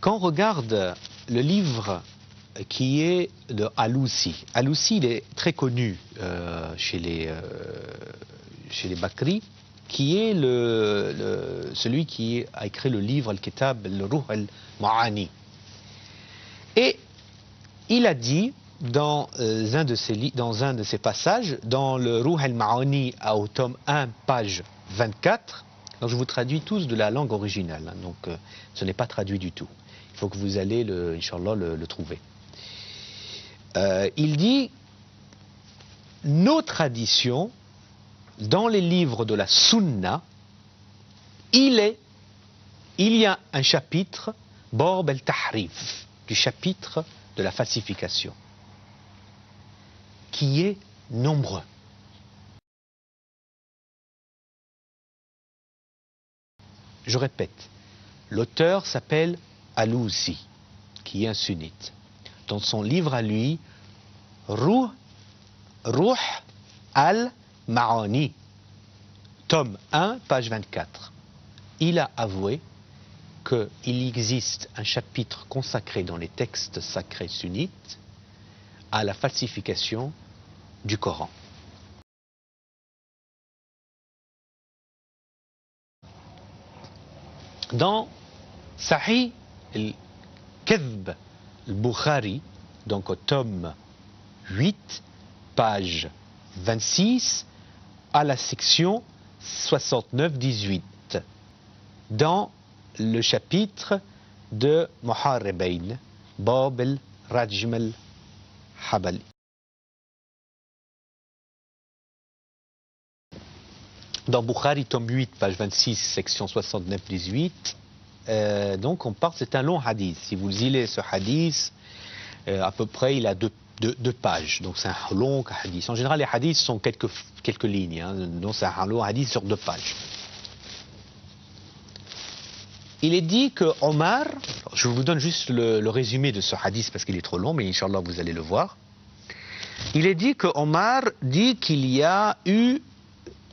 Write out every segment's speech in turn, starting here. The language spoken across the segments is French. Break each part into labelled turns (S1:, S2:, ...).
S1: Quand on regarde le livre qui est de Alousi, Alousi il est très connu chez les Bakri, qui est celui qui a écrit le livre Al-Kitab, le Ruh al-Ma'ani. Et il a dit dans un de ses passages, dans le Ruh al-Ma'ani au tome 1, page 24, alors je vous traduis tous de la langue originale, hein, donc ce n'est pas traduit du tout. Il faut que vous allez, Inch'Allah, le trouver. Il dit, nos traditions, dans les livres de la Sunna, il y a un chapitre, Bab al-Tahrif, du chapitre de la falsification, qui est nombreux. Je répète, l'auteur s'appelle Alousi, qui est un sunnite. Dans son livre à lui, Ruh al-Ma'ani, tome 1, page 24, il a avoué qu'il existe un chapitre consacré dans les textes sacrés sunnites à la falsification du Coran. Dans Sahih al-Kadhb al-Bukhari, donc au tome 8, page 26, à la section 69-18, dans le chapitre de Muharribain, Bab al-Rajm al-Habali. Dans Bukhari, tome 8, page 26, section 69-18, donc on parle, c'est un long hadith. Si vous lisez ce hadith, à peu près il a deux pages, donc c'est un long hadith. En général, les hadiths sont quelques lignes, hein, donc c'est un long hadith sur 2 pages. Il est dit que Omar, je vous donne juste le résumé de ce hadith parce qu'il est trop long, mais Inch'Allah vous allez le voir. Il est dit que Omar dit qu'il y a eu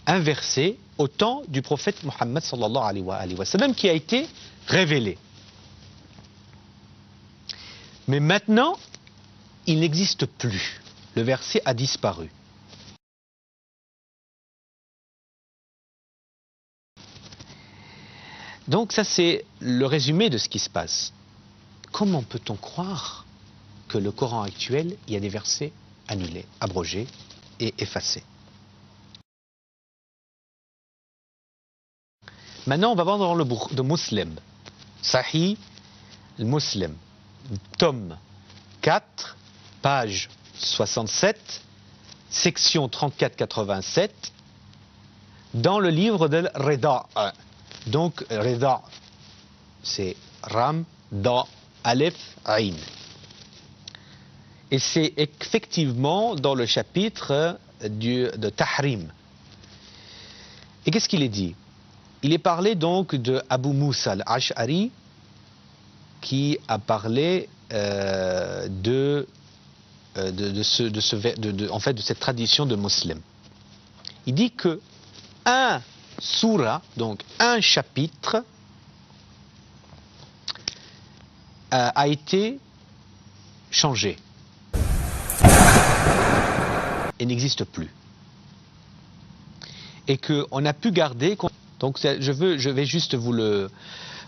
S1: un verset au temps du prophète Mohammed sallallahu alayhi wa sallam qui a été révélé. Mais maintenant, il n'existe plus. Le verset a disparu. Donc ça c'est le résumé de ce qui se passe. Comment peut-on croire que le Coran actuel, il y a des versets annulés, abrogés et effacés? Maintenant, on va voir dans le Bukh de Muslim, Sahih al-Muslim, tome 4, page 67, section 34-87, dans le livre de Rida. Donc, Rida, c'est Ram, Da, Aleph, Ain. Et c'est effectivement dans le chapitre de Tahrim. Et qu'est-ce qu'il est dit? Il est parlé donc de Abu Moussa al-Ash'ari qui a parlé de cette tradition de musulmans. Il dit que un surah, donc un chapitre, a été changé et n'existe plus. Et qu'on a pu garder... Donc je vais juste vous le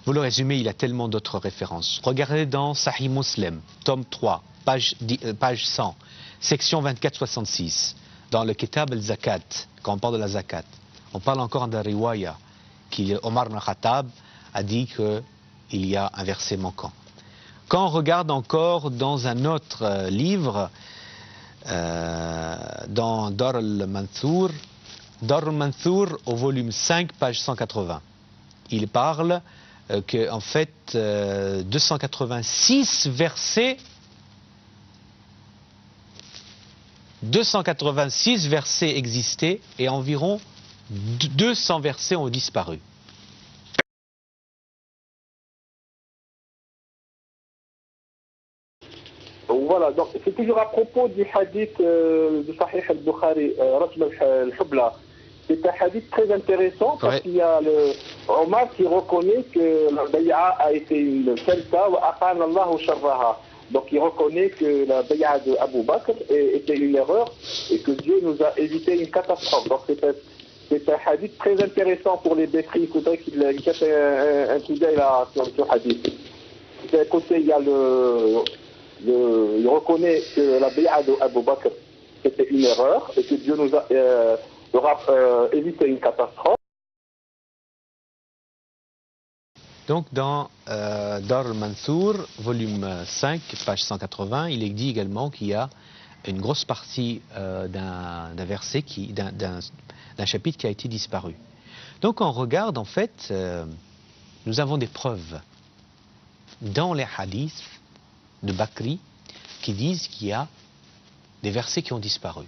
S1: résumer, il y a tellement d'autres références. Regardez dans Sahih Muslim, tome 3, page 100, section 24-66, dans le Kitab al-Zakat, quand on parle de la Zakat. On parle encore d'un riwaya, Omar ibn Khattab a dit qu'il y a un verset manquant. Quand on regarde encore dans un autre livre, dans Dar al-Manthur, au volume 5, page 180. Il parle qu'en fait, 286 versets existaient et environ 200 versets ont disparu.
S2: Voilà, donc c'est toujours à propos du hadith de Sahih al-Bukhari, Rajm al-Hubla. c'est un hadith très intéressant parce
S1: Ouais.
S2: qu'il y a le Omar qui reconnaît que la bay'a a été une falsa wa aqana Allahu sharraha. Donc il reconnaît que la bay'a de Abu Bakr était une erreur et que Dieu nous a évité une catastrophe. Donc c'est un hadith très intéressant pour les bétris. Il faudrait qu'ils jettent un coup d'œil là sur ce hadith. D'un côté, il y a il reconnaît que la bay'a de Abu Bakr c'était une erreur et que Dieu nous a aura évité une catastrophe.
S1: Donc dans Dar al-Mansour, volume 5, page 180, il est dit également qu'il y a une grosse partie d'un verset, d'un chapitre qui a été disparu. Donc on regarde en fait, nous avons des preuves dans les hadiths de Bakri qui disent qu'il y a des versets qui ont disparu.